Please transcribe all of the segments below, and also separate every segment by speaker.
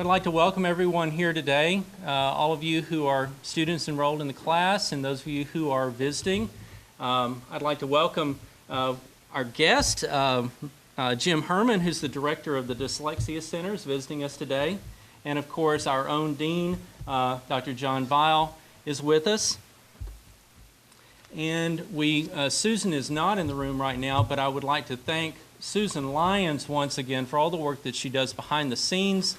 Speaker 1: I'd like to welcome everyone here today, all of you who are students enrolled in the class and those of you who are visiting. I'd like to welcome our guest, Jim Herman, who's the director of the Dyslexia Centers, visiting us today. And of course, our own dean, Dr. John Weil, is with us. And Susan is not in the room right now, but I would like to thank Susan Lyons once again for all the work that she does behind the scenes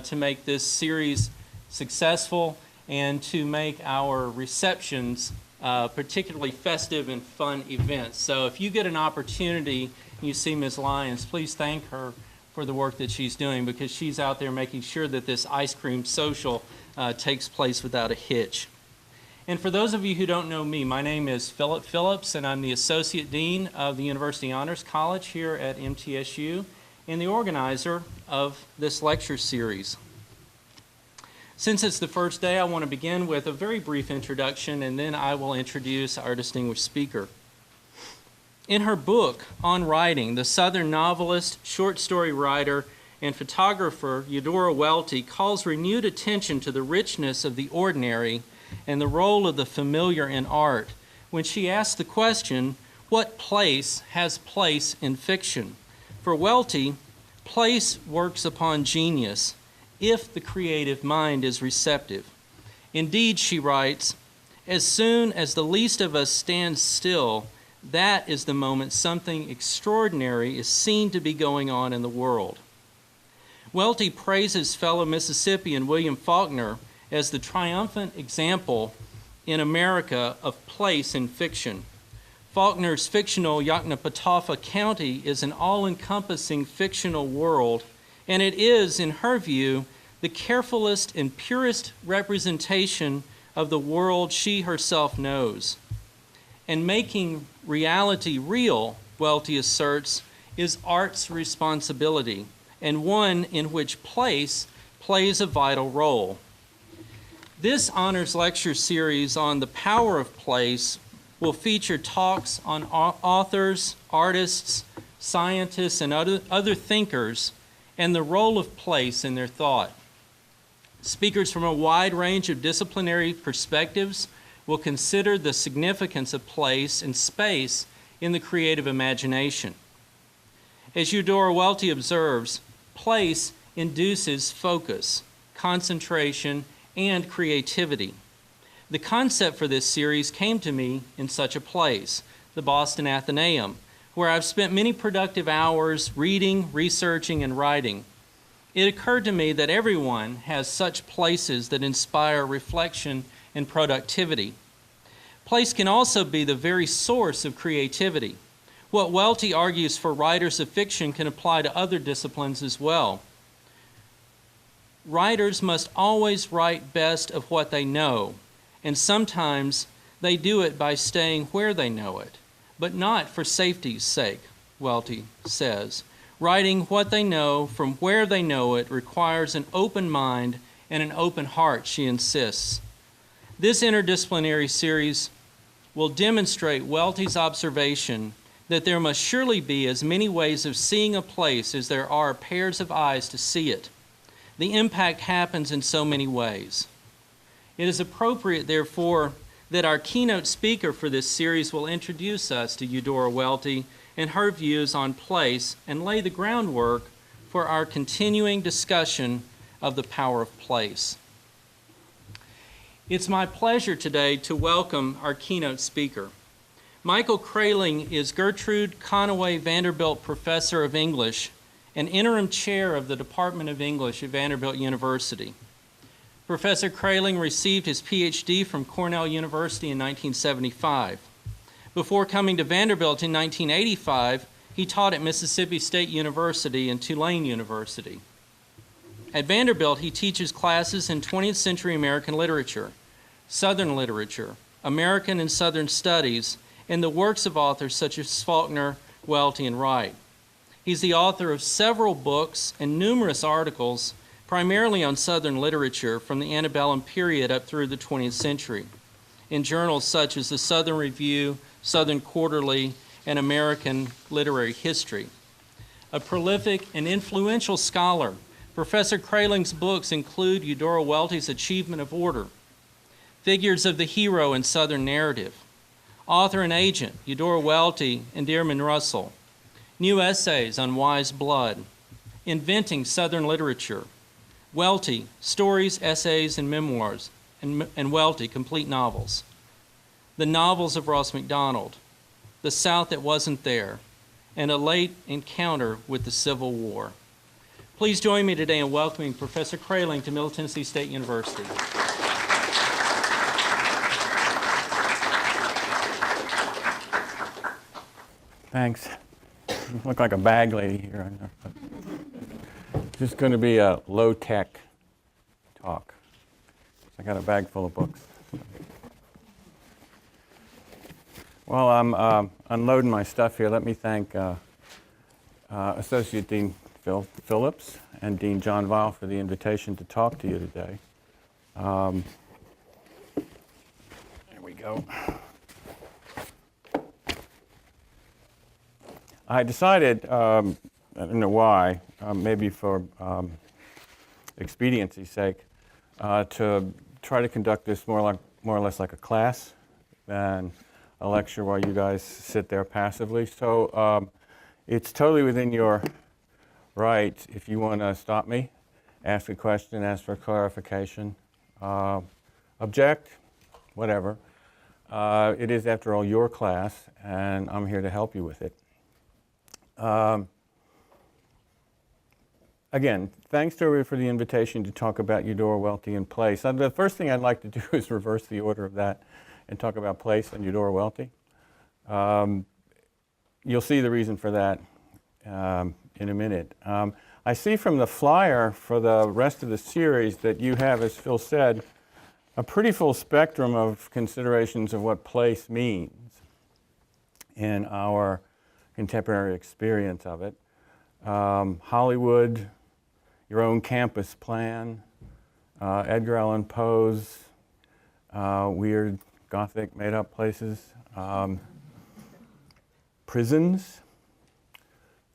Speaker 1: to make this series successful and to make our receptions particularly festive and fun events. So if you get an opportunity and you see Ms. Lyons, please thank her for the work that she's doing, because she's out there making sure that this ice cream social takes place without a hitch. And for those of you who don't know me, my name is Philip Phillips, and I'm the Associate Dean of the University Honors College here at MTSU and the organizer of this lecture series. Since it's the first day, I want to begin with a very brief introduction, and then I will introduce our distinguished speaker. In her book on writing, the Southern novelist, short story writer, and photographer Eudora Welty calls renewed attention to the richness of the ordinary and the role of the familiar in art when she asks the question, what place has place in fiction? For Welty, place works upon genius if the creative mind is receptive. Indeed, she writes, as soon as the least of us stands still, that is the moment something extraordinary is seen to be going on in the world. Welty praises fellow Mississippian William Faulkner as the triumphant example in America of place in fiction. Faulkner's fictional Yoknapatawpha County is an all-encompassing fictional world, and it is, in her view, the carefulest and purest representation of the world she herself knows. And making reality real, Welty asserts, is art's responsibility, and one in which place plays a vital role. This honors lecture series on the power of place will feature talks on authors, artists, scientists, and other thinkers and the role of place in their thought. Speakers from a wide range of disciplinary perspectives will consider the significance of place and space in the creative imagination. As Eudora Welty observes, place induces focus, concentration, and creativity. The concept for this series came to me in such a place, the Boston Athenaeum, where I've spent many productive hours reading, researching, and writing. It occurred to me that everyone has such places that inspire reflection and productivity. Place can also be the very source of creativity. What Welty argues for writers of fiction can apply to other disciplines as well. Writers must always write best of what they know, and sometimes they do it by staying where they know it, but not for safety's sake, Welty says. Writing what they know from where they know it requires an open mind and an open heart, she insists. This interdisciplinary series will demonstrate Welty's observation that there must surely be as many ways of seeing a place as there are pairs of eyes to see it. The impact happens in so many ways. It is appropriate, therefore, that our keynote speaker for this series will introduce us to Eudora Welty and her views on place and lay the groundwork for our continuing discussion of the power of place. It's my pleasure today to welcome our keynote speaker. Michael Kraling is Gertrude Conaway Vanderbilt Professor of English and interim chair of the Department of English at Vanderbilt University. Professor Kraling received his PhD from Cornell University in 1975. Before coming to Vanderbilt in 1985, he taught at Mississippi State University and Tulane University. At Vanderbilt, he teaches classes in 20th century American literature, Southern literature, American and Southern studies, and the works of authors such as Faulkner, Welty, and Wright. He's the author of several books and numerous articles, primarily on Southern literature from the antebellum period up through the 20th century, in journals such as the Southern Review, Southern Quarterly, and American Literary History. A prolific and influential scholar, Professor Kraeling's books include Eudora Welty's Achievement of Order, Figures of the Hero in Southern Narrative, Author and Agent, Eudora Welty and Dearman Russell, New Essays on Wise Blood, Inventing Southern Literature, Welty, Stories, Essays, and Memoirs, and Welty, Complete Novels, The Novels of Ross MacDonald, The South That Wasn't There, and A Late Encounter with the Civil War. Please join me today in welcoming Professor Kraeling to Middle Tennessee State University.
Speaker 2: Thanks. You look like a bag lady here. Just going to be a low-tech talk. I got a bag full of books. While I'm unloading my stuff here, let me thank Associate Dean Phil Phillips and Dean John Weil for the invitation to talk to you today. There we go. I decided, I don't know why, maybe for expediency's sake, to try to conduct this more or less like a class than a lecture while you guys sit there passively. So it's totally within your right if you want to stop me, ask a question, ask for clarification, object, whatever. It is, after all, your class, and I'm here to help you with it. Again, thanks to everybody for the invitation to talk about Eudora Welty and place. The first thing I'd like to do is reverse the order of that and talk about place and Eudora Welty. You'll see the reason for that in a minute. I see from the flyer for the rest of the series that you have, as Phil said, a pretty full spectrum of considerations of what place means in our contemporary experience of it. Hollywood, your own campus plan, Edgar Allan Poe's weird Gothic made-up places, prisons,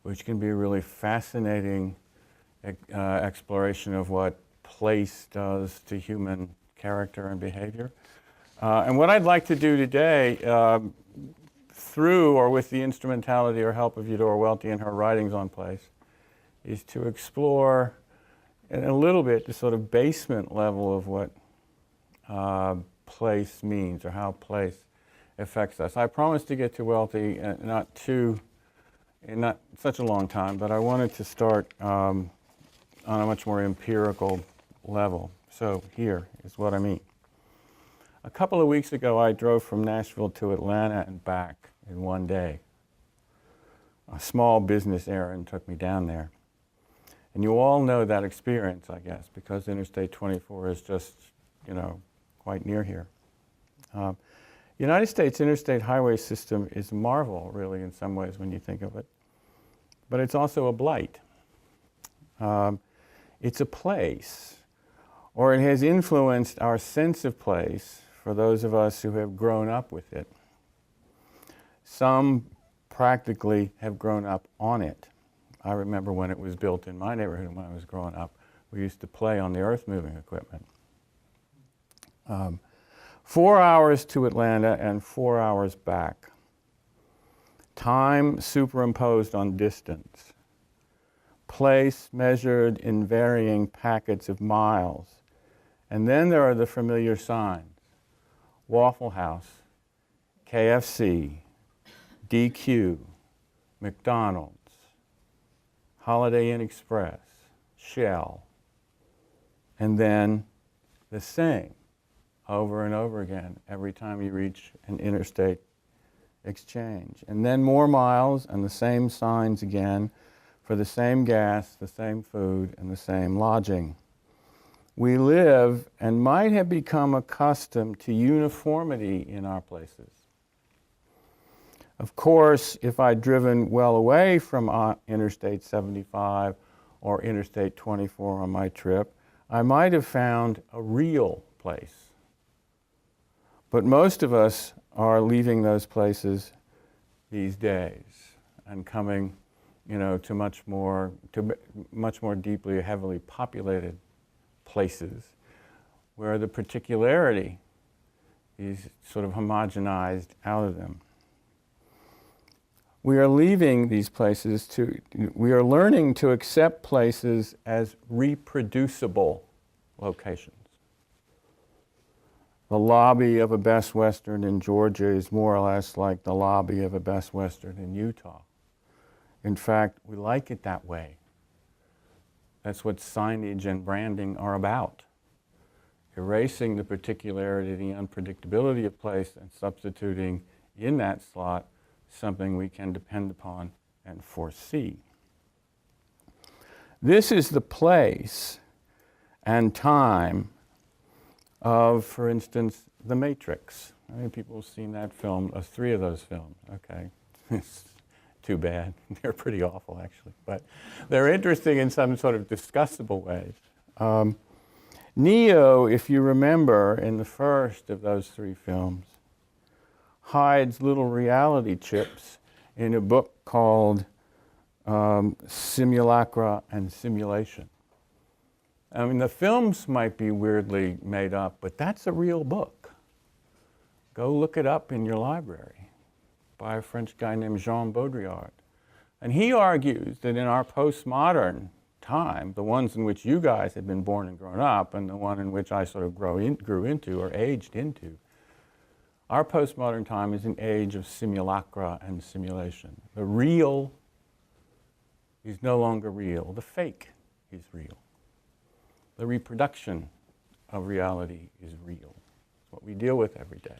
Speaker 2: which can be a really fascinating exploration of what place does to human character and behavior. And what I'd like to do today, through or with the instrumentality or help of Eudora Welty and her writings on place, is to explore in a little bit the sort of basement level of what place means or how place affects us. I promised to get to Welty in not such a long time, but I wanted to start on a much more empirical level. So here is what I mean. A couple of weeks ago, I drove from Nashville to Atlanta and back in one day. A small business errand took me down there. And you all know that experience, I guess, because Interstate 24 is just, quite near here. United States interstate highway system is a marvel, really, in some ways when you think of it. But it's also a blight. It's a place, or it has influenced our sense of place for those of us who have grown up with it. Some practically have grown up on it. I remember when it was built in my neighborhood when I was growing up, we used to play on the earth-moving equipment. 4 hours to Atlanta and 4 hours back. Time superimposed on distance. Place measured in varying packets of miles. And then there are the familiar signs. Waffle House, KFC, DQ, McDonald's, Holiday Inn Express, Shell, and then the same over and over again every time you reach an interstate exchange. And then more miles and the same signs again for the same gas, the same food, and the same lodging. We live and might have become accustomed to uniformity in our places. Of course, if I'd driven well away from Interstate 75 or Interstate 24 on my trip, I might have found a real place. But most of us are leaving those places these days and coming to much more deeply, heavily populated places where the particularity is sort of homogenized out of them. We are leaving these places we are learning to accept places as reproducible locations. The lobby of a Best Western in Georgia is more or less like the lobby of a Best Western in Utah. In fact, we like it that way. That's what signage and branding are about. Erasing the particularity, the unpredictability of place, and substituting in that slot something we can depend upon and foresee. This is the place and time of, for instance, The Matrix. How many people have seen that film? 3 of those films, okay. It's too bad. They're pretty awful, actually. But they're interesting in some sort of discussable ways. Neo, if you remember, in the first of those 3 films, hides little reality chips in a book called Simulacra and Simulation. I mean, the films might be weirdly made up, but that's a real book. Go look it up in your library by a French guy named Jean Baudrillard. And he argues that in our postmodern time, the ones in which you guys have been born and grown up, and the one in which I sort of grew into or aged into, our postmodern time is an age of simulacra and simulation. The real is no longer real. The fake is real. The reproduction of reality is real. It's what we deal with every day.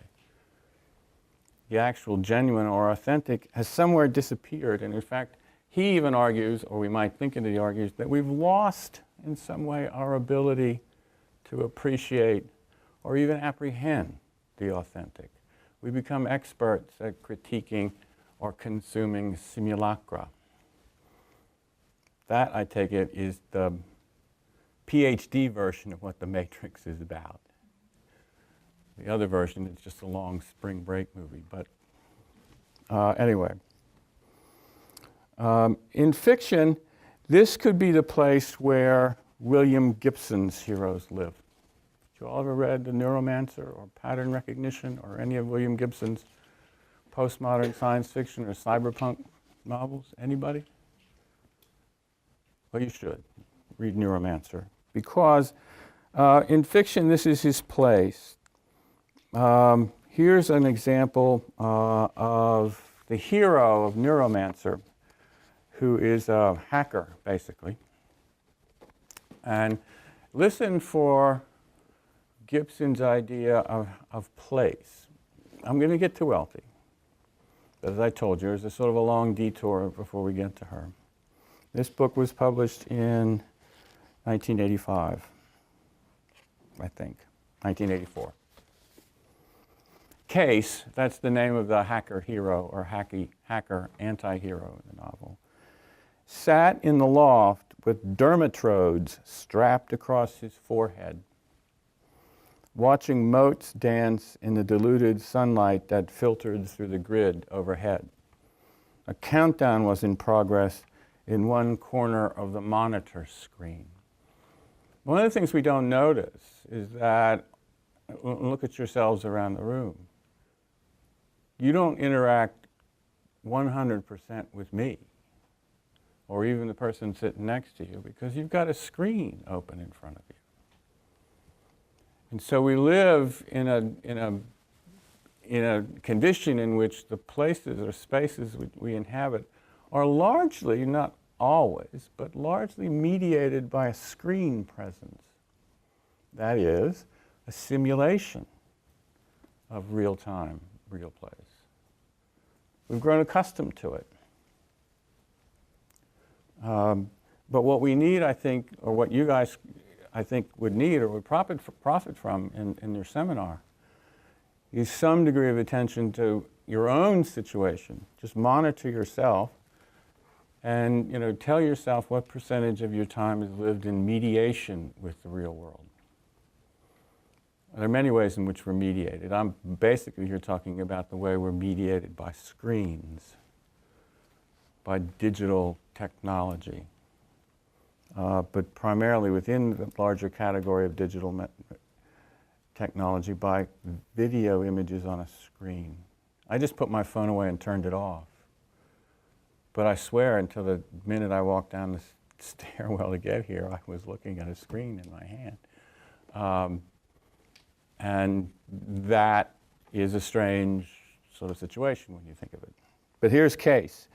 Speaker 2: The actual genuine or authentic has somewhere disappeared, and in fact, he even argues, or we might think that he argues, that we've lost in some way our ability to appreciate or even apprehend the authentic. We become experts at critiquing or consuming simulacra. That, I take it, is the PhD version of what The Matrix is about. The other version is just a long spring break movie. But anyway, in fiction, this could be the place where William Gibson's heroes live. You all ever read The Neuromancer or Pattern Recognition or any of William Gibson's postmodern science fiction or cyberpunk novels? Anybody? Well, you should read Neuromancer, because in fiction, this is his place. Here's an example of the hero of Neuromancer, who is a hacker, basically. And listen for Gibson's idea of place. I'm going to get to Wealthy. But as I told you, there's a sort of a long detour before we get to her. This book was published in 1985, I think, 1984. Case, that's the name of the hacker hero or hacker anti-hero in the novel, sat in the loft with dermatrodes strapped across his forehead, watching motes dance in the diluted sunlight that filtered through the grid overhead. A countdown was in progress in one corner of the monitor screen. One of the things we don't notice is that, look at yourselves around the room. You don't interact 100% with me, or even the person sitting next to you, because you've got a screen open in front of you. And so we live in a condition in which the places or spaces we inhabit are largely, not always, but largely mediated by a screen presence. That is, a simulation of real time, real place. We've grown accustomed to it. But what we need, I think, or what you guys, I think, would need or would profit from in your seminar is some degree of attention to your own situation. Just monitor yourself and tell yourself what percentage of your time is lived in mediation with the real world. There are many ways in which we're mediated. I'm basically here talking about the way we're mediated by screens, by digital technology, but primarily within the larger category of digital technology by video images on a screen. I just put my phone away and turned it off. But I swear, until the minute I walked down the stairwell to get here, I was looking at a screen in my hand. And that is a strange sort of situation when you think of it. But here's Case.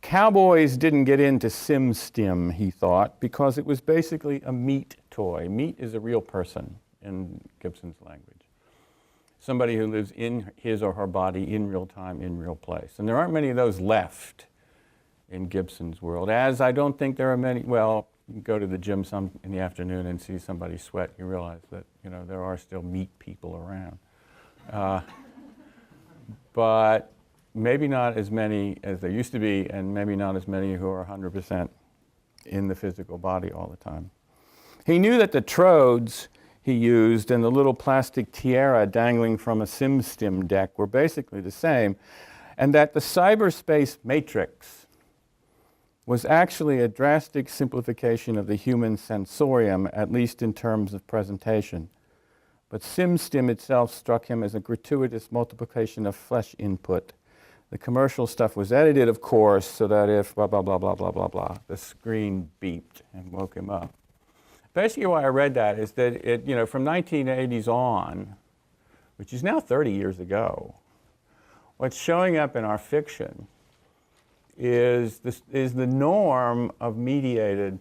Speaker 2: Cowboys didn't get into SimStim, he thought, because it was basically a meat toy. Meat is a real person in Gibson's language. Somebody who lives in his or her body in real time, in real place. And there aren't many of those left in Gibson's world, as I don't think there are many. Well, you can go to the gym some in the afternoon and see somebody sweat. You realize that, you know, there are still meat people around. But maybe not as many as there used to be, and maybe not as many who are 100% in the physical body all the time. He knew that the trodes he used and the little plastic tiara dangling from a SimStim deck were basically the same, and that the cyberspace matrix was actually a drastic simplification of the human sensorium, at least in terms of presentation. But SimStim itself struck him as a gratuitous multiplication of flesh input. The commercial stuff was edited, of course, so that if blah, blah, blah, blah, blah, blah, blah, the screen beeped and woke him up. Basically why I read that is that it, you know, from 1980s on, which is now 30 years ago, what's showing up in our fiction is the norm of mediated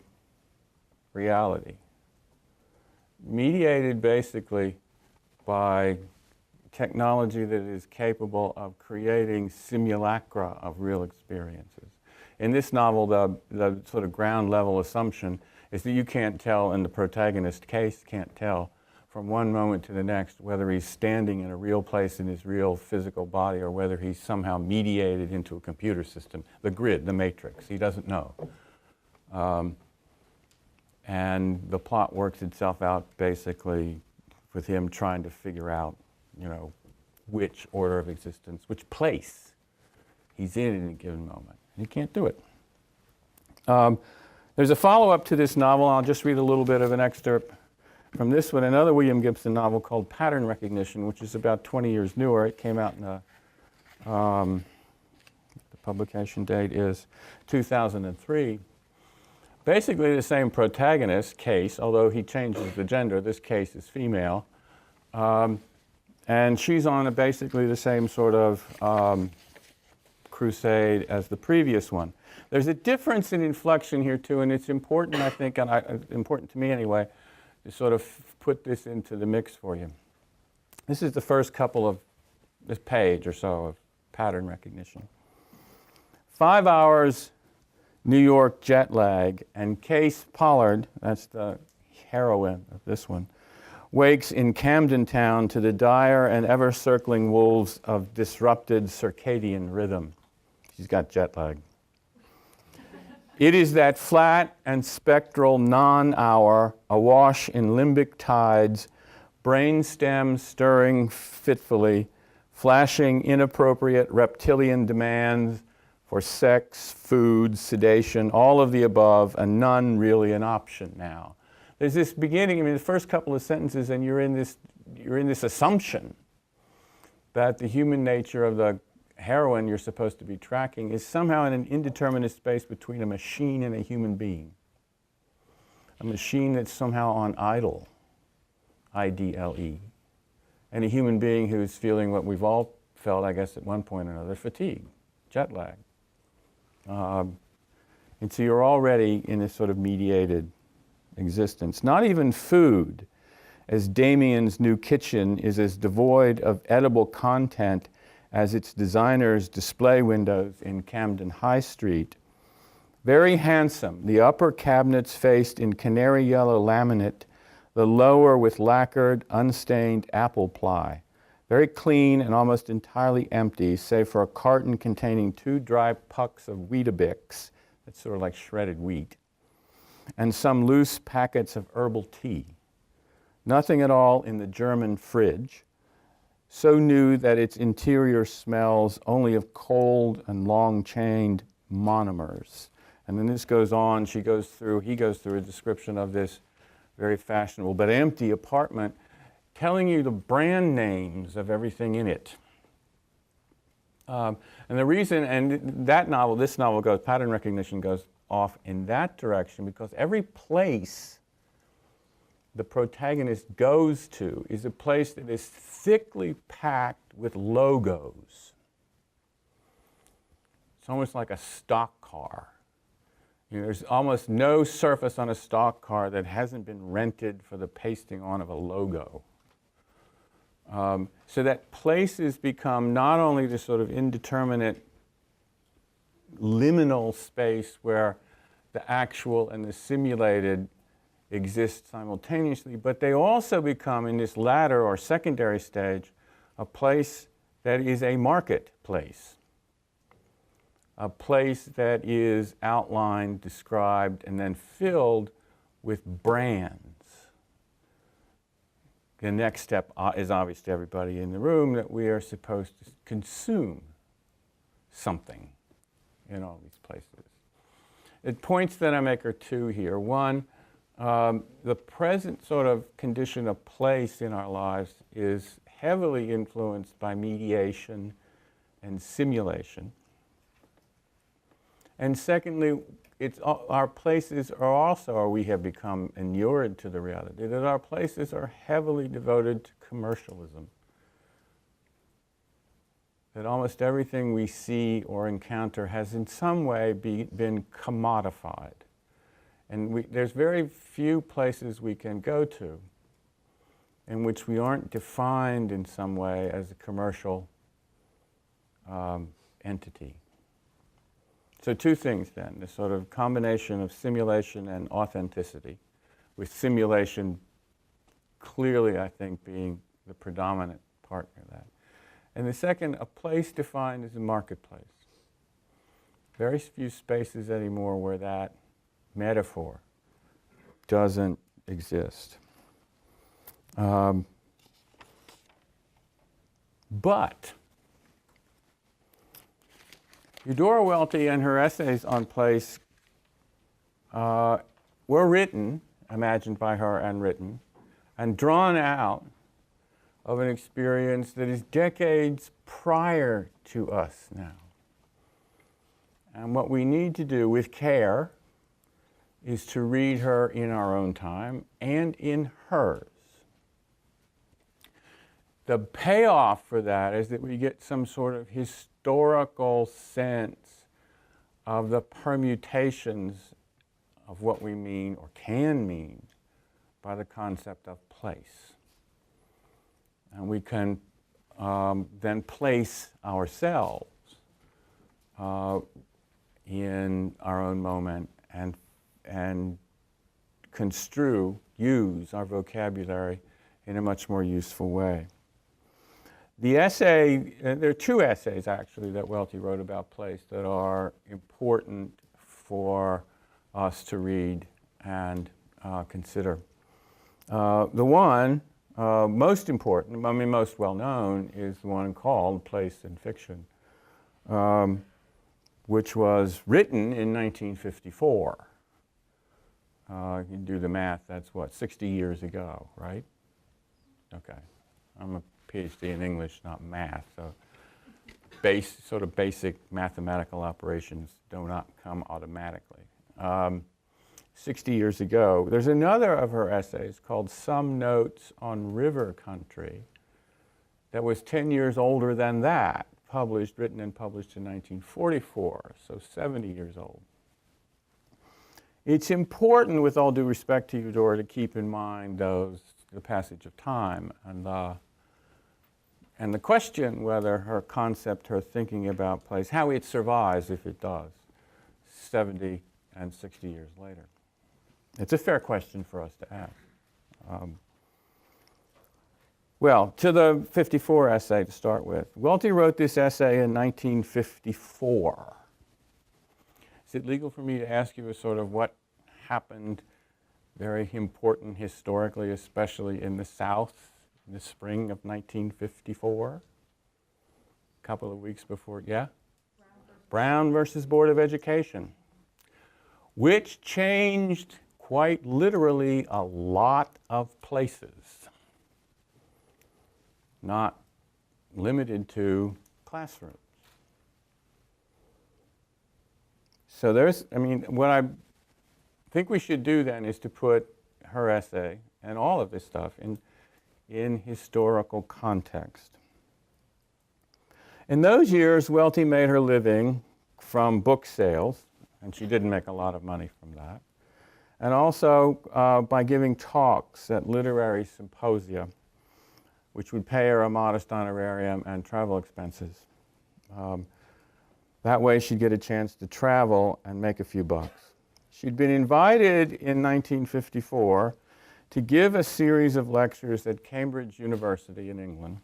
Speaker 2: reality. Mediated basically by technology that is capable of creating simulacra of real experiences. In this novel, the sort of ground level assumption is that you can't tell, and the protagonist Case can't tell from one moment to the next whether he's standing in a real place in his real physical body or whether he's somehow mediated into a computer system, the grid, the matrix. He doesn't know. And the plot works itself out basically with him trying to figure out, you know, which order of existence, which place he's in a given moment. And he can't do it. There's a follow-up to this novel. I'll just read a little bit of an excerpt from this one, another William Gibson novel called Pattern Recognition, which is about 20 years newer. It came out in the publication date is 2003. Basically the same protagonist, Case, although he changes the gender. This Case is female. And she's on basically the same sort of crusade as the previous one. There's a difference in inflection here too, and it's important, I think, and important to me anyway, to sort of put this into the mix for you. This is the first couple of this page or so of Pattern Recognition. 5 hours New York jet lag, and Case Pollard, that's the heroine of this one, wakes in Camden Town to the dire and ever-circling wolves of disrupted circadian rhythm. She's got jet lag. It is that flat and spectral non-hour, awash in limbic tides, brainstem stirring fitfully, flashing inappropriate reptilian demands for sex, food, sedation, all of the above, and none really an option now. There's this beginning, I mean, the first couple of sentences, and you're in this assumption that the human nature of the heroine you're supposed to be tracking is somehow in an indeterminate space between a machine and a human being. A machine that's somehow on idle, I-D-L-E, and a human being who's feeling what we've all felt, I guess, at one point or another, fatigue, jet lag. And so you're already in this sort of mediated existence. Not even food, as Damien's new kitchen is as devoid of edible content as its designer's display windows in Camden High Street. Very handsome, the upper cabinets faced in canary yellow laminate, the lower with lacquered, unstained apple ply. Very clean and almost entirely empty, save for a carton containing 2 dry pucks of Weetabix, that's sort of like shredded wheat, and some loose packets of herbal tea. Nothing at all in the German fridge, so new that its interior smells only of cold and long-chained monomers. And then this goes on, he goes through a description of this very fashionable but empty apartment, telling you the brand names of everything in it. And the reason, and that novel, this novel goes, pattern recognition goes off in that direction because every place the protagonist goes to is a place that is thickly packed with logos. It's almost like a stock car. You know, there's almost no surface on a stock car that hasn't been rented for the pasting on of a logo. So that places become not only this sort of indeterminate liminal space where the actual and the simulated exist simultaneously, but they also become, in this latter or secondary stage, a place that is a marketplace. A place that is outlined, described, and then filled with brands. The next step is obvious to everybody in the room that we are supposed to consume something in all these places. The points that I make are two here. One, the present sort of condition of place in our lives is heavily influenced by mediation and simulation. And secondly, our places are also, or we have become inured to the reality, that our places are heavily devoted to commercialism. That almost everything we see or encounter has in some way been commodified. And there's very few places we can go to in which we aren't defined in some way as a commercial entity. So two things then, the sort of combination of simulation and authenticity, with simulation clearly, I think, being the predominant part of that. And the second, a place defined as a marketplace. Very few spaces anymore where that metaphor doesn't exist. But Eudora Welty and her essays on place were written, imagined by her and written, and drawn out of an experience that is decades prior to us now. And what we need to do with care is to read her in our own time and in hers. The payoff for that is that we get some sort of historical sense of the permutations of what we mean or can mean by the concept of place. And we can then place ourselves in our own moment and construe, use our vocabulary in a much more useful way. The essay, there are two essays actually that Welty wrote about place that are important for us to read and consider. The one most important, I mean most well known, is the one called Place and Fiction, which was written in 1954. You can do the math, that's what, 60 years ago, right? Okay. I'm a PhD in English, not math, so sort of basic mathematical operations do not come automatically. 60 years ago. There's another of her essays called Some Notes on River Country that was 10 years older than that, written and published in 1944, so 70 years old. It's important, with all due respect to Eudora, to keep in mind the passage of time and the question whether her concept, her thinking about place, how it survives, if it does, 70 and 60 years later. It's a fair question for us to ask. Well, to the 54 essay to start with. Welty wrote this essay in 1954. Is it legal for me to ask you a sort of what happened very important historically, especially in the South, in the spring of 1954? A couple of weeks before, yeah? Brown versus Board of Education, which changed quite literally a lot of places, not limited to classrooms. So what I think we should do then is to put her essay and all of this stuff in historical context. In those years, Welty made her living from book sales, and she didn't make a lot of money from that, and also by giving talks at literary symposia, which would pay her a modest honorarium and travel expenses. That way she'd get a chance to travel and make a few bucks. She'd been invited in 1954 to give a series of lectures at Cambridge University in England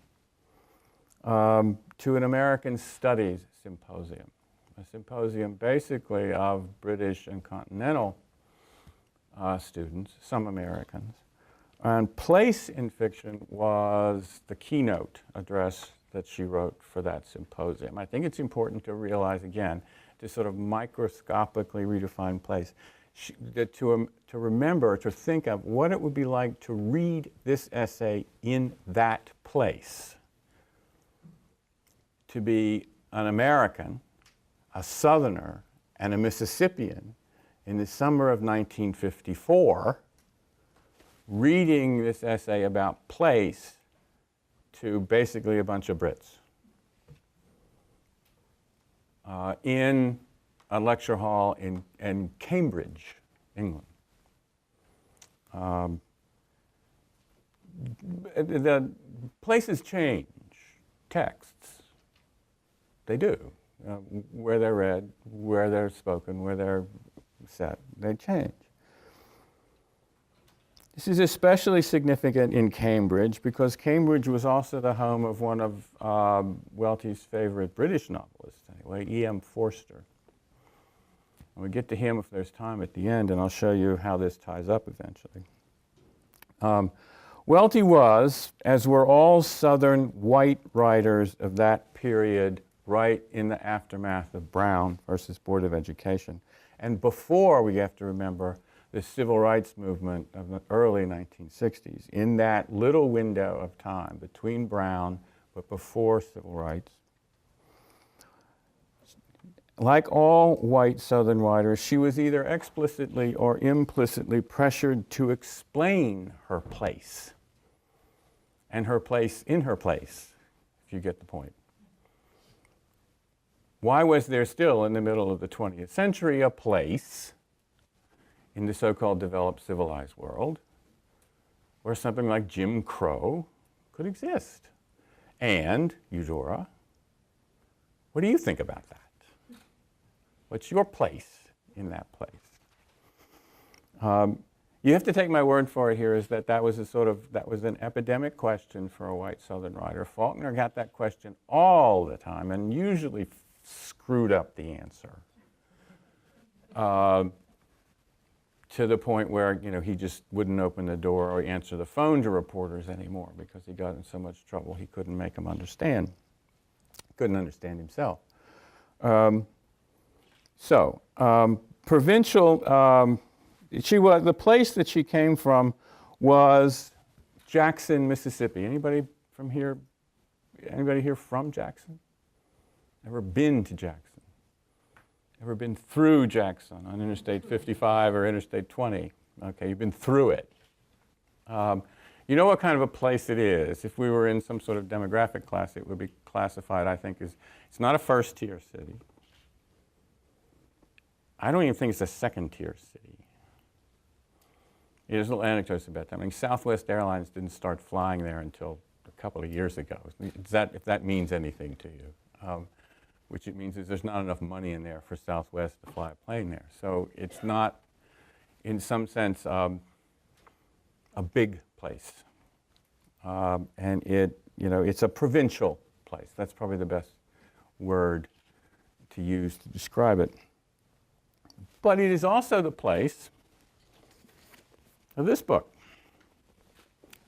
Speaker 2: to an American Studies symposium, a symposium basically of British and continental students, some Americans. And place in fiction was the keynote address that she wrote for that symposium. I think it's important to realize, again, to sort of microscopically redefine place, to remember, to think of what it would be like to read this essay in that place. To be an American, a Southerner, and a Mississippian in the summer of 1954, reading this essay about place to basically a bunch of Brits in a lecture hall in Cambridge, England. The places change, texts, they do. Where they're read, where they're spoken, where they're set, they change. This is especially significant in Cambridge because Cambridge was also the home of one of Welty's favorite British novelists, anyway, E.M. Forster. And we get to him if there's time at the end, and I'll show you how this ties up eventually. Welty was, as were all Southern white writers of that period, right in the aftermath of Brown versus Board of Education. And before, we have to remember, the civil rights movement of the early 1960s, in that little window of time between Brown but before civil rights. Like all white Southern writers, she was either explicitly or implicitly pressured to explain her place, and her place in her place, if you get the point. Why was there still, in the middle of the 20th century, a place in the so-called developed civilized world where something like Jim Crow could exist? And, Eudora, what do you think about that? What's your place in that place? You have to take my word for it here is that was an epidemic question for a white Southern writer. Faulkner got that question all the time and usually screwed up the answer. To the point where, he just wouldn't open the door or answer the phone to reporters anymore because he got in so much trouble he couldn't make them understand. Couldn't understand himself. Provincial, the place that she came from was Jackson, Mississippi. Anybody here from Jackson? Ever been to Jackson? Ever been through Jackson on Interstate 55 or Interstate 20? Okay, you've been through it. You know what kind of a place it is. If we were in some sort of demographic class, it would be classified, I think, as, it's not a first-tier city. I don't even think it's a second-tier city. There's little anecdotes about that. Southwest Airlines didn't start flying there until a couple of years ago. If that means anything to you. Which it means is there's not enough money in there for Southwest to fly a plane there. So it's not, in some sense, a big place. And it's a provincial place. That's probably the best word to use to describe it. But it is also the place of this book,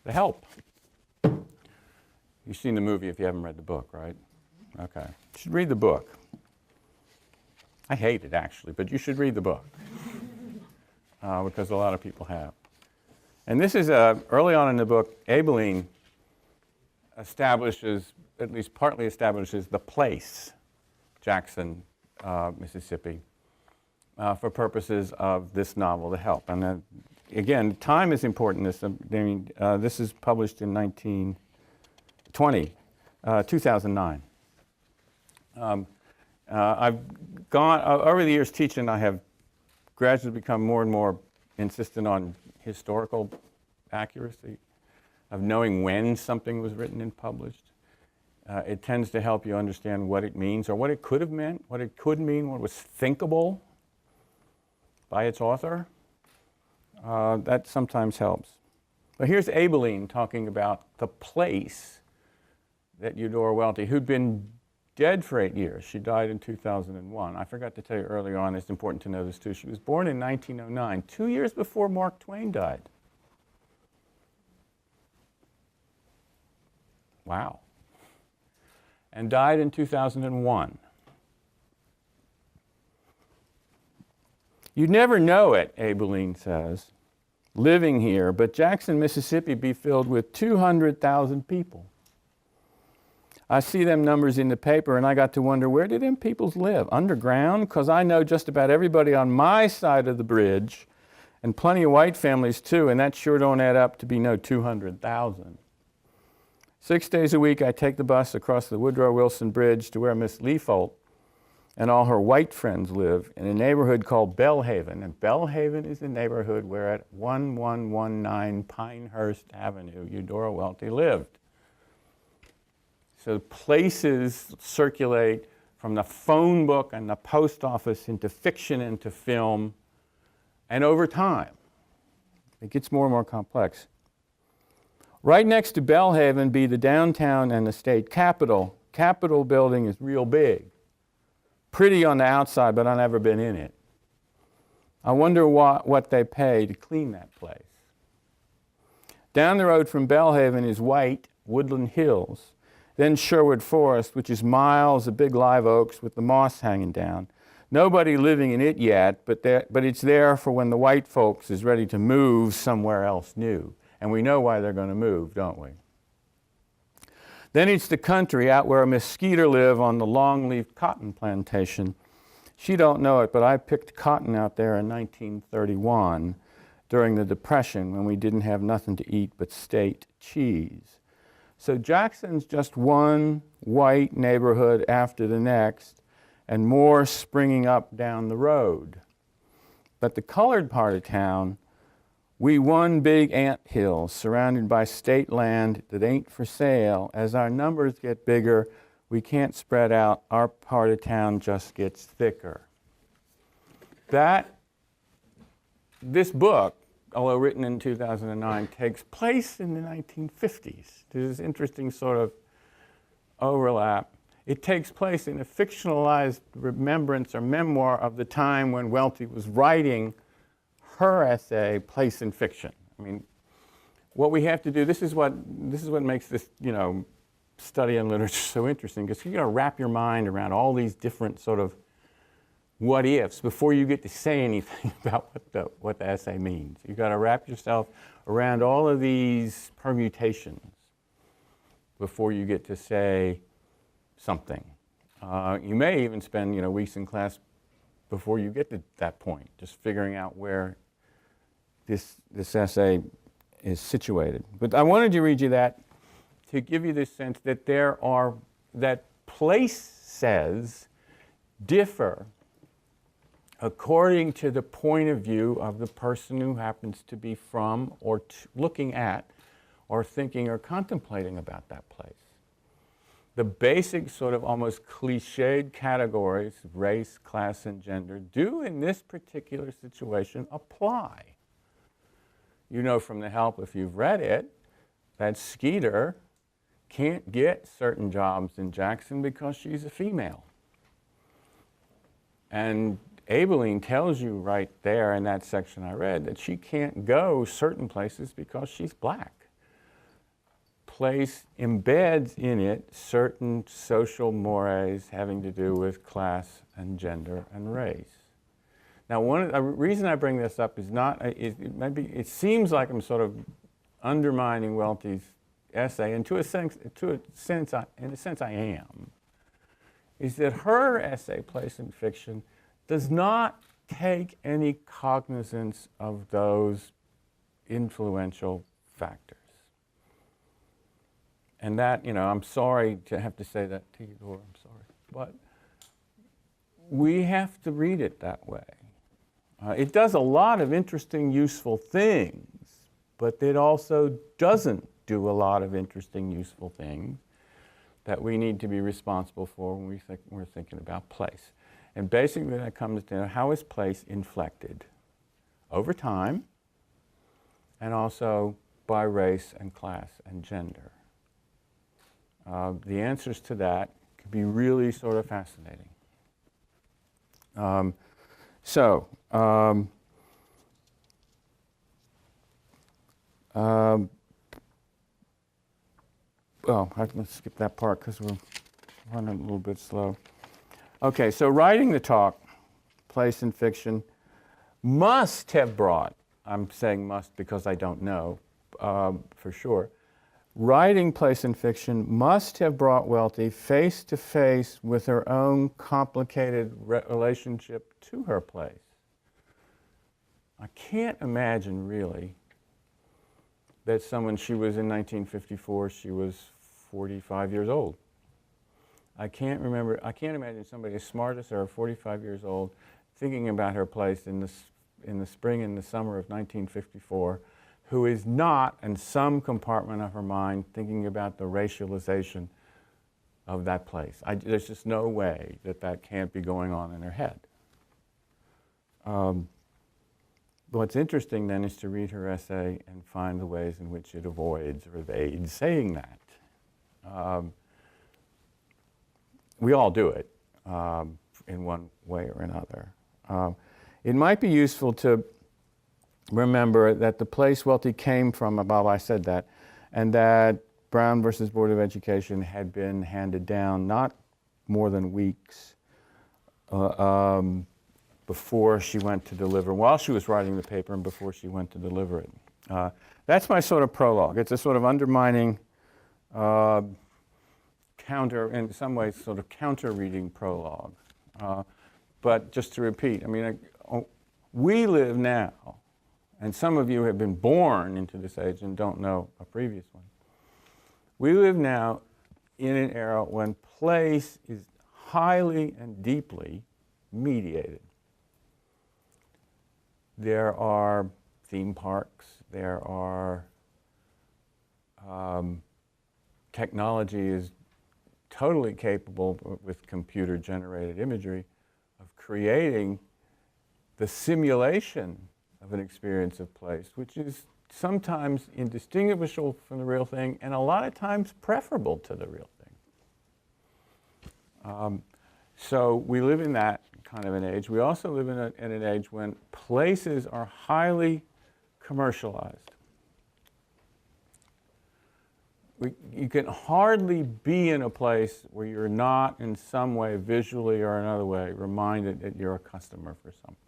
Speaker 2: The Help. You've seen the movie if you haven't read the book, right? Okay. You should read the book. I hate it, actually, but you should read the book because a lot of people have. And this is, early on in the book, Abilene establishes, at least partly establishes, the place, Jackson, Mississippi, for purposes of this novel, The Help. And again, time is important. This is published in 2009. I've gone, over the years teaching, I have gradually become more and more insistent on historical accuracy, of knowing when something was written and published. It tends to help you understand what it means, or what it could have meant, what it could mean, what was thinkable by its author. That sometimes helps. But here's Abilene talking about the place that Eudora Welty, who'd been dead for 8 years. She died in 2001. I forgot to tell you earlier on, it's important to know this too. She was born in 1909, 2 years before Mark Twain died. Wow. And died in 2001. You'd never know it, Abilene says, living here, but Jackson, Mississippi be filled with 200,000 people. I see them numbers in the paper, and I got to wonder, where did them peoples live? Underground? Because I know just about everybody on my side of the bridge, and plenty of white families too, and that sure don't add up to be no 200,000. 6 days a week, I take the bus across the Woodrow Wilson Bridge to where Miss Leafold and all her white friends live in a neighborhood called Bellhaven. And Bellhaven is the neighborhood where at 1119 Pinehurst Avenue, Eudora Welty lived. So places circulate from the phone book and the post office into fiction, into film, and over time, it gets more and more complex. Right next to Bellhaven be the downtown and the state capitol. Capitol building is real big. Pretty on the outside, but I've never been in it. I wonder what they pay to clean that place. Down the road from Bellhaven is White, Woodland Hills. Then Sherwood Forest, which is miles of big live oaks with the moss hanging down. Nobody living in it yet, but it's there for when the white folks is ready to move somewhere else new. And we know why they're going to move, don't we? Then it's the country out where Miss Skeeter lived on the longleaf cotton plantation. She don't know it, but I picked cotton out there in 1931 during the Depression when we didn't have nothing to eat but state cheese. So Jackson's just one white neighborhood after the next, and more springing up down the road. But the colored part of town, we one big ant hill surrounded by state land that ain't for sale. As our numbers get bigger, we can't spread out. Our part of town just gets thicker. This book, although written in 2009, takes place in the 1950s. There's this interesting sort of overlap. It takes place in a fictionalized remembrance or memoir of the time when Welty was writing her essay, Place in Fiction. I mean, what we have to do, this is what makes this, study on literature so interesting, because you've got to wrap your mind around all these different sort of what ifs before you get to say anything about what the essay means. You've got to wrap yourself around all of these permutations before you get to say something. You may even spend, weeks in class before you get to that point, just figuring out where this essay is situated. But I wanted to read you that to give you this sense that that places differ according to the point of view of the person who happens to be from or looking at or thinking or contemplating about that place. The basic sort of almost cliched categories, race, class, and gender, do in this particular situation apply. You know from The Help, if you've read it, that Skeeter can't get certain jobs in Jackson because she's a female. And Abilene tells you right there in that section I read that she can't go certain places because she's black. place embeds in it certain social mores having to do with class and gender and race. Now, the reason I bring this up is not, it seems like I'm sort of undermining Welty's essay, and in a sense I am, is that her essay, Place and Fiction, does not take any cognizance of those influential factors. And that, I'm sorry to have to say that to you, Dora, I'm sorry. But we have to read it that way. It does a lot of interesting, useful things, but it also doesn't do a lot of interesting, useful things that we need to be responsible for when we're thinking about place. And basically that comes down to how is place inflected over time and also by race and class and gender. The answers to that could be really sort of fascinating. Well, I'm going to skip that part because we're running a little bit slow. Okay, so writing the talk, Place and Fiction, must have brought, I'm saying must because I don't know for sure, writing Place and Fiction must have brought Welty face to face with her own complicated relationship to her place. I can't imagine really that she was in 1954, she was 45 years old. I can't imagine somebody as smart as her, 45 years old, thinking about her place in the spring and the summer of 1954, who is not, in some compartment of her mind, thinking about the racialization of that place. There's just no way that can't be going on in her head. What's interesting then is to read her essay and find the ways in which it avoids or evades saying that. We all do it in one way or another. It might be useful to remember that the place Welty came from, Bob, I said that, and that Brown versus Board of Education had been handed down not more than weeks before she went to deliver, while she was writing the paper and before she went to deliver it. That's my sort of prologue. It's a sort of undermining, in some ways, sort of counter-reading prologue. But just to repeat, we live now, and some of you have been born into this age and don't know a previous one. We live now in an era when place is highly and deeply mediated. There are theme parks, there are, technology is totally capable with computer-generated imagery of creating the simulation of an experience of place, which is sometimes indistinguishable from the real thing and a lot of times preferable to the real thing. So we live in that kind of an age. We also live in an age when places are highly commercialized. You can hardly be in a place where you're not in some way, visually or another way, reminded that you're a customer for something.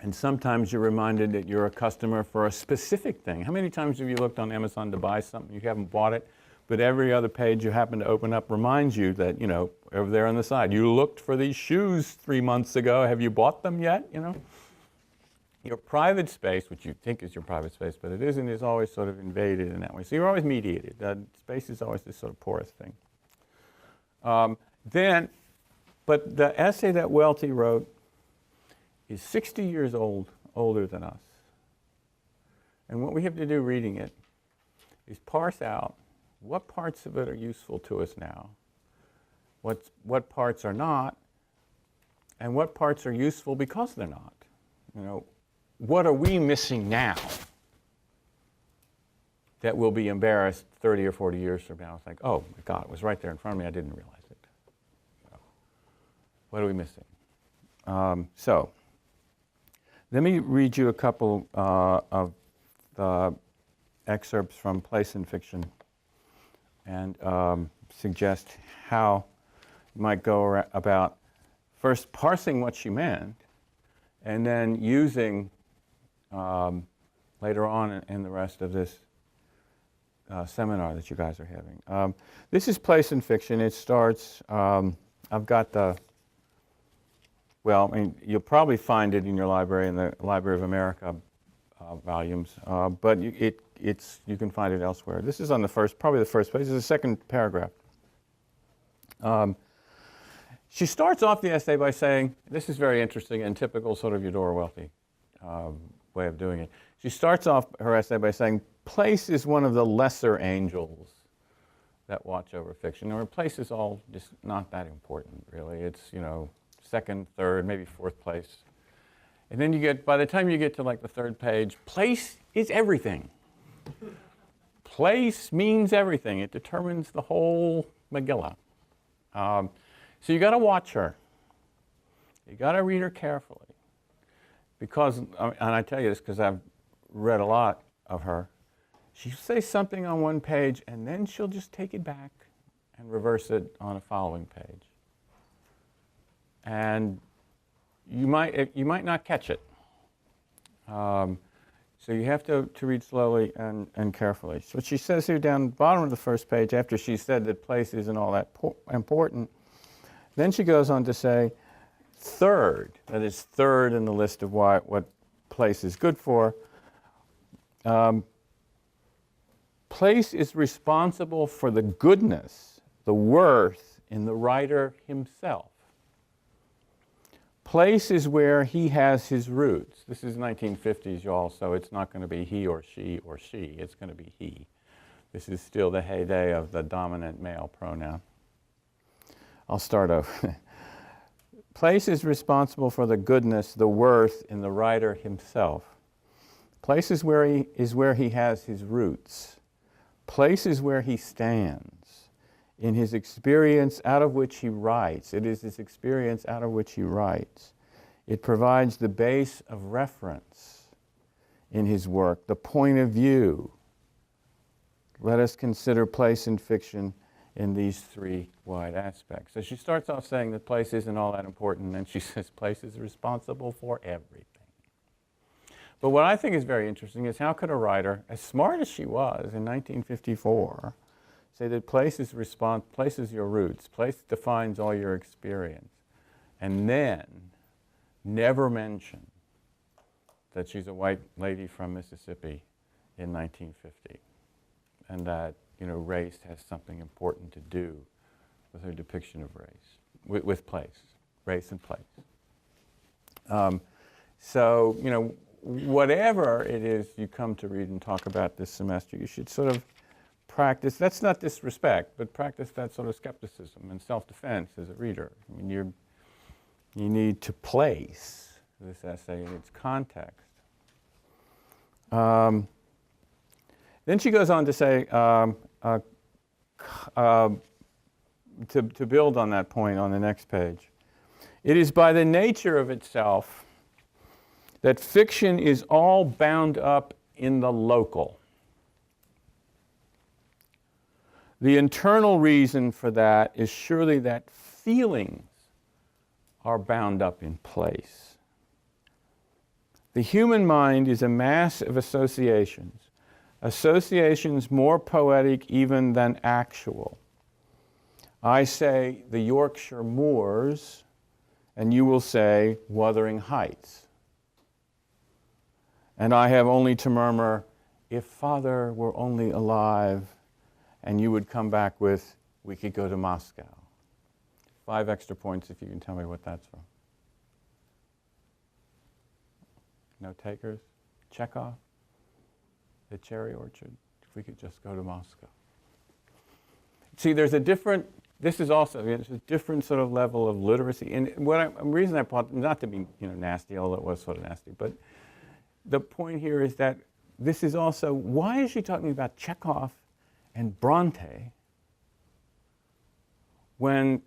Speaker 2: And sometimes you're reminded that you're a customer for a specific thing. How many times have you looked on Amazon to buy something, you haven't bought it, but every other page you happen to open up reminds you that, over there on the side, you looked for these shoes 3 months ago, have you bought them yet, Your private space, which you think is your private space, but it isn't, is always sort of invaded in that way. So you're always mediated. Space is always this sort of porous thing. But the essay that Welty wrote is 60 years older than us. And what we have to do reading it is parse out what parts of it are useful to us now, what parts are not, and what parts are useful because they're not. What are we missing now that we'll be embarrassed 30 or 40 years from now? It's like, oh my God, it was right there in front of me, I didn't realize it. What are we missing? So Let me read you a couple of the excerpts from Place and Fiction and suggest how you might go about first parsing what she meant and then using later on in the rest of this seminar that you guys are having. This is Place and Fiction. It starts, I've got the, well, I mean, you'll probably find it in your library, in the Library of America volumes, but you can find it elsewhere. This is on the first, probably the first page. This is the second paragraph. She starts off the essay by saying, this is very interesting and typical sort of Eudora Welty way of doing it. She starts off her essay by saying, place is one of the lesser angels that watch over fiction. Or place is all just not that important, really. It's, you know, second, third, maybe fourth place. And then you get, by the time you get to like the third page, place is everything. Place means everything. It determines the whole Megillah. So you got to watch her. You got to read her carefully. Because, and I tell you this because I've read a lot of her, she'll say something on one page and then she'll just take it back and reverse it on a following page. And you might not catch it. So you have to read slowly and carefully. So what she says here down the bottom of the first page, after she said that place isn't all that important, then she goes on to say, third, that is third in the list of what place is good for, place is responsible for the goodness, the worth in the writer himself. Place is where he has his roots. This is 1950s, y'all, so it's not going to be he or she or she. It's going to be he. This is still the heyday of the dominant male pronoun. I'll start over. Place is responsible for the goodness, the worth in the writer himself. Place is where he has his roots. Place is where he stands, in his experience out of which he writes. It is his experience out of which he writes. It provides the base of reference in his work, the point of view. Let us consider place in fiction in these three wide aspects. So she starts off saying that place isn't all that important, and she says place is responsible for everything. But what I think is very interesting is how could a writer, as smart as she was in 1954, say that place is your roots, place defines all your experience, and then never mention that she's a white lady from Mississippi in 1950, and that, you know, race has something important to do with her depiction of race, with place, race and place. So, you know, whatever it is you come to read and talk about this semester, you should sort of practice, that's not disrespect, but practice that sort of skepticism and self-defense as a reader. I mean, you need to place this essay in its context. Then she goes on to say, to build on that point on the next page, it is by the nature of itself that fiction is all bound up in the local. The internal reason for that is surely that feelings are bound up in place. The human mind is a mass of associations, associations more poetic even than actual. I say the Yorkshire moors, and you will say Wuthering Heights. And I have only to murmur, if father were only alive, and you would come back with, we could go to Moscow. 5 extra points if you can tell me what that's from. No takers? Chekhov? The Cherry Orchard? If we could just go to Moscow. See, there's a different, this is also, there's a different sort of level of literacy. And the reason I brought, not to be, you know, nasty, although it was sort of nasty, but the point here is that this is also, why is she talking about Chekhov and Bronte when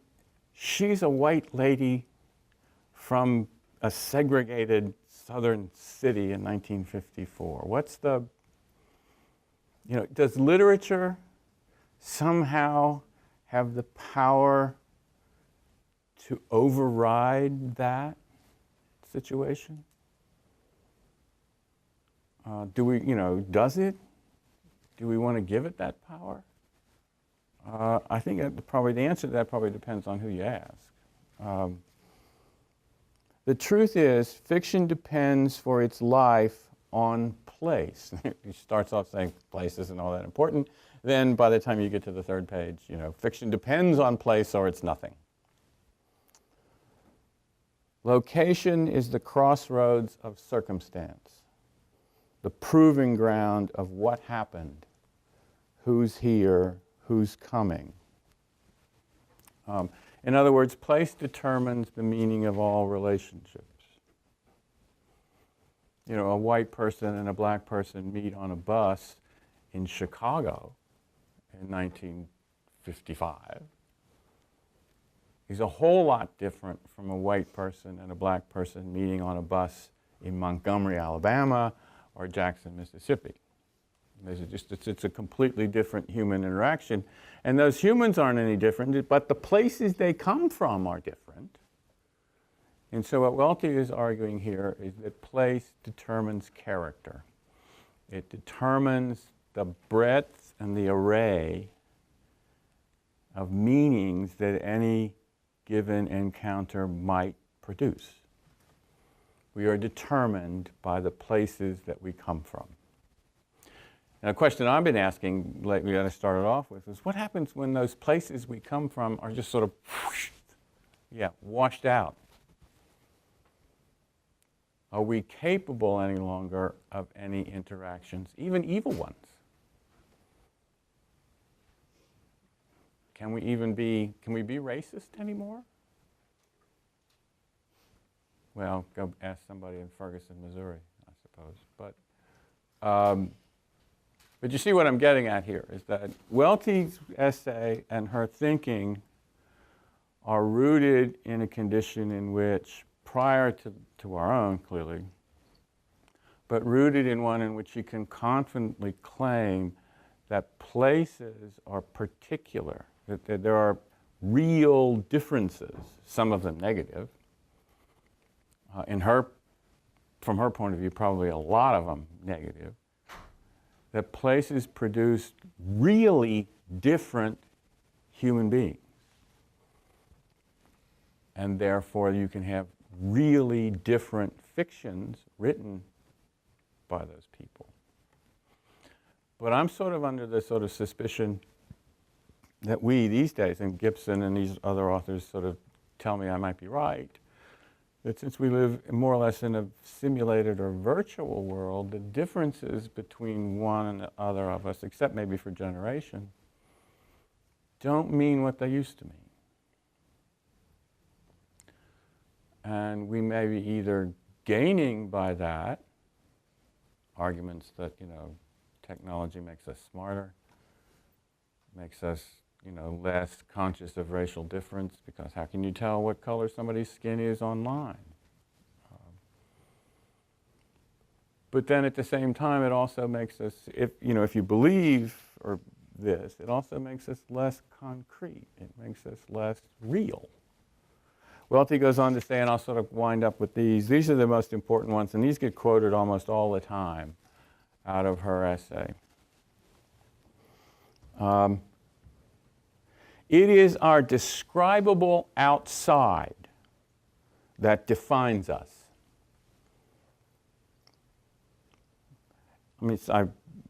Speaker 2: she's a white lady from a segregated southern city in 1954? What's the, does literature somehow have the power to override that situation? Does it? Do we want to give it that power? I think the answer to that probably depends on who you ask. The truth is, fiction depends for its life on place. He starts off saying place isn't all that important. Then by the time you get to the third page, fiction depends on place or it's nothing. Location is the crossroads of circumstance, the proving ground of what happened, who's here, who's coming. In other words, place determines the meaning of all relationships. A white person and a black person meet on a bus in Chicago in 1955 is a whole lot different from a white person and a black person meeting on a bus in Montgomery, Alabama, or Jackson, Mississippi. It's a completely different human interaction. And those humans aren't any different, but the places they come from are different. And so what Welty is arguing here is that place determines character. It determines the breadth and the array of meanings that any given encounter might produce. We are determined by the places that we come from. And a question I've been asking lately that I started off with is, what happens when those places we come from are just sort of washed out? Are we capable any longer of any interactions, even evil ones? Can we be racist anymore? Well, go ask somebody in Ferguson, Missouri, I suppose. But you see what I'm getting at here is that Welty's essay and her thinking are rooted in a condition in which, prior to our own, clearly, but rooted in one in which she can confidently claim that places are particular, that there are real differences, some of them negative. From her point of view, probably a lot of them negative. That places produce really different human beings. And therefore you can have really different fictions written by those people. But I'm sort of under the sort of suspicion that we these days, and Gibson and these other authors sort of tell me I might be right, that since we live more or less in a simulated or virtual world, the differences between one and the other of us, except maybe for generation, don't mean what they used to mean. And we may be either gaining by that, arguments that, technology makes us smarter, makes us, less conscious of racial difference, because how can you tell what color somebody's skin is online? But then at the same time, it also makes us, if you believe this, it also makes us less concrete. It makes us less real. Welty goes on to say, and I'll sort of wind up with these. These are the most important ones, and these get quoted almost all the time out of her essay. It is our describable outside that defines us. I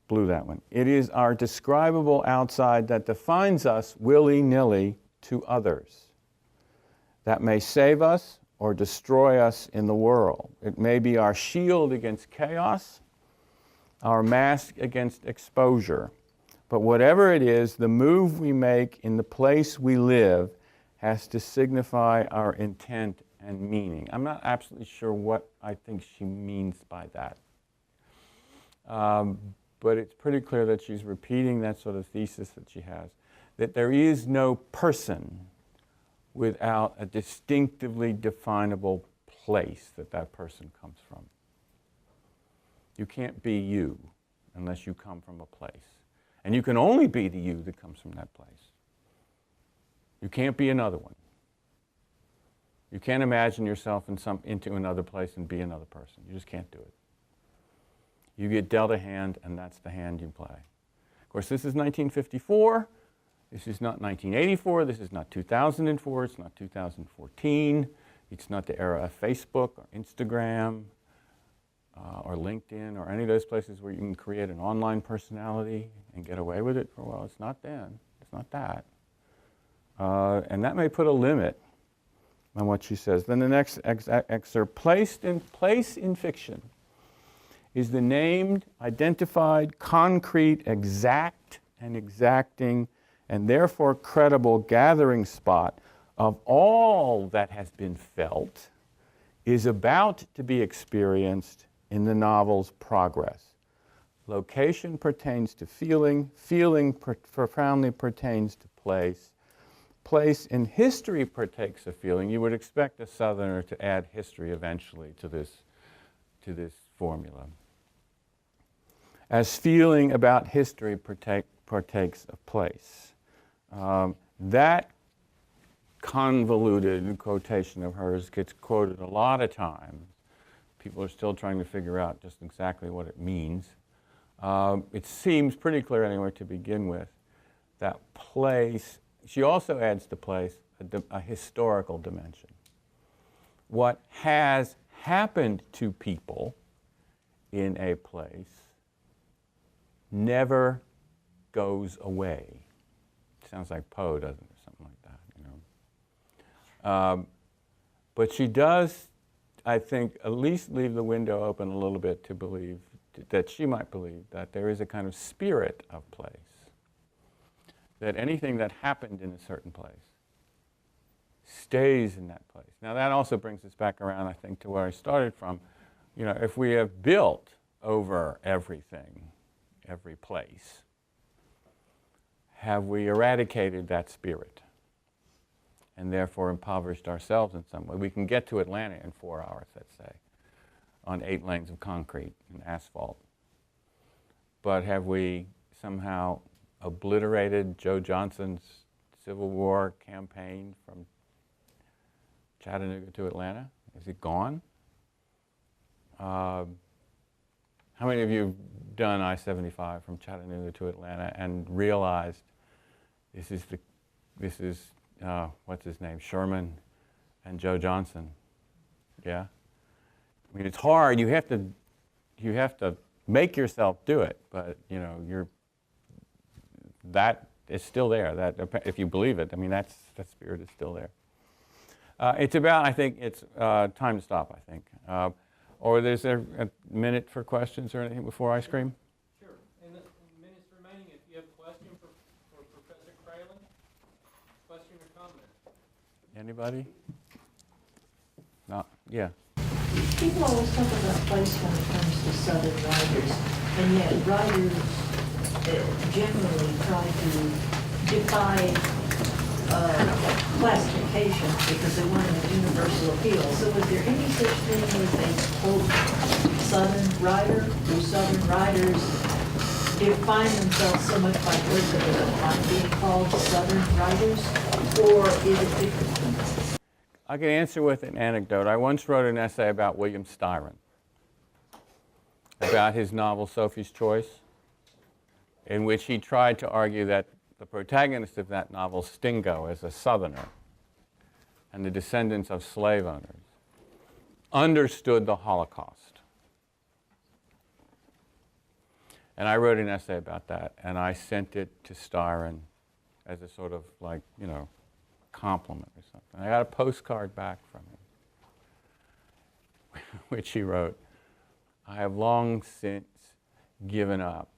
Speaker 2: blew that one. It is our describable outside that defines us willy-nilly to others. That may save us or destroy us in the world. It may be our shield against chaos, our mask against exposure. But whatever it is, the move we make in the place we live has to signify our intent and meaning. I'm not absolutely sure what I think she means by that. But it's pretty clear that she's repeating that sort of thesis that she has, that there is no person without a distinctively definable place that person comes from. You can't be you unless you come from a place. And you can only be the you that comes from that place. You can't be another one. You can't imagine yourself into another place and be another person. You just can't do it. You get dealt a hand, and that's the hand you play. Of course, this is 1954. This is not 1984. This is not 2004. It's not 2014. It's not the era of Facebook or Instagram or LinkedIn or any of those places where you can create an online personality and get away with it for a while. It's not then. It's not that. And that may put a limit on what she says. Then the next excerpt, place in fiction is the named, identified, concrete, exact, and exacting, and therefore credible gathering spot of all that has been felt, is about to be experienced in the novel's progress. Location pertains to feeling, feeling profoundly pertains to place. Place in history partakes of feeling. You would expect a Southerner to add history eventually to this formula. As feeling about history partakes of place. That convoluted quotation of hers gets quoted a lot of times. People are still trying to figure out just exactly what it means. It seems pretty clear anyway to begin with that place. She also adds to place a historical dimension. What has happened to people in a place never goes away. Sounds like Poe, doesn't it? Something like that, you know. But she does, I think, at least leave the window open a little bit to believe that she might believe that there is a kind of spirit of place. That anything that happened in a certain place stays in that place. Now that also brings us back around, I think, to where I started from. You know, if we have built over everything, every place, have we eradicated that spirit and therefore impoverished ourselves in some way? We can get to Atlanta in 4 hours, let's say, on 8 lanes of concrete and asphalt. But have we somehow obliterated Joe Johnson's Civil War campaign from Chattanooga to Atlanta? Is it gone? How many of you have done I-75 from Chattanooga to Atlanta and realized this is what's his name, Sherman and Joe Johnson? Yeah? I mean, it's hard. You have to make yourself do it, but you know, that is still there. That, if you believe it, I mean, that spirit is still there. It's about, I think, it's time to stop, I think. Or is there a minute for questions or anything before I scream?
Speaker 1: Sure. In the minutes remaining, if you have a question for Professor Crayland, question or comment?
Speaker 2: Anybody? No? Yeah.
Speaker 3: People always talk about place when it comes to Southern writers, and yet writers generally try to defy classifications because they want a universal appeal. So is there any such thing as a, quote, Southern writer? Do Southern writers define themselves so much by virtue of being called Southern writers, or is it different things?
Speaker 2: I can answer with an anecdote. I once wrote an essay about William Styron, about his novel Sophie's Choice, in which he tried to argue that the protagonist of that novel, Stingo, is a Southerner, and the descendants of slave owners understood the Holocaust. And I wrote an essay about that, and I sent it to Styron as a sort of, like, you know, compliment or something. I got a postcard back from him, which he wrote, "I have long since given up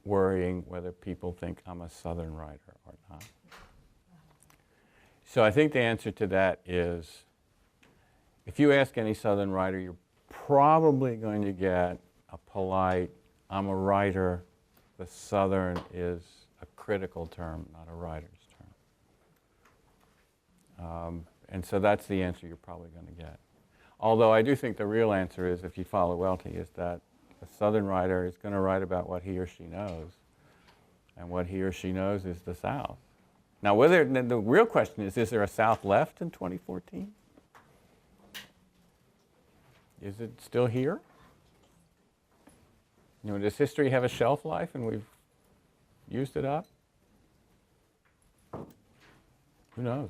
Speaker 2: worrying whether people think I'm a Southern writer or not." So I think the answer to that is, if you ask any Southern writer, you're probably going to get a polite, "I'm a writer." The Southern is a critical term, not a writer's term. And so that's the answer you're probably going to get. Although I do think the real answer is, if you follow Welty, is that a Southern writer is going to write about what he or she knows. And what he or she knows is the South. Now, the real question is there a South left in 2014? Is it still here? Does history have a shelf life and we've used it up? Who knows?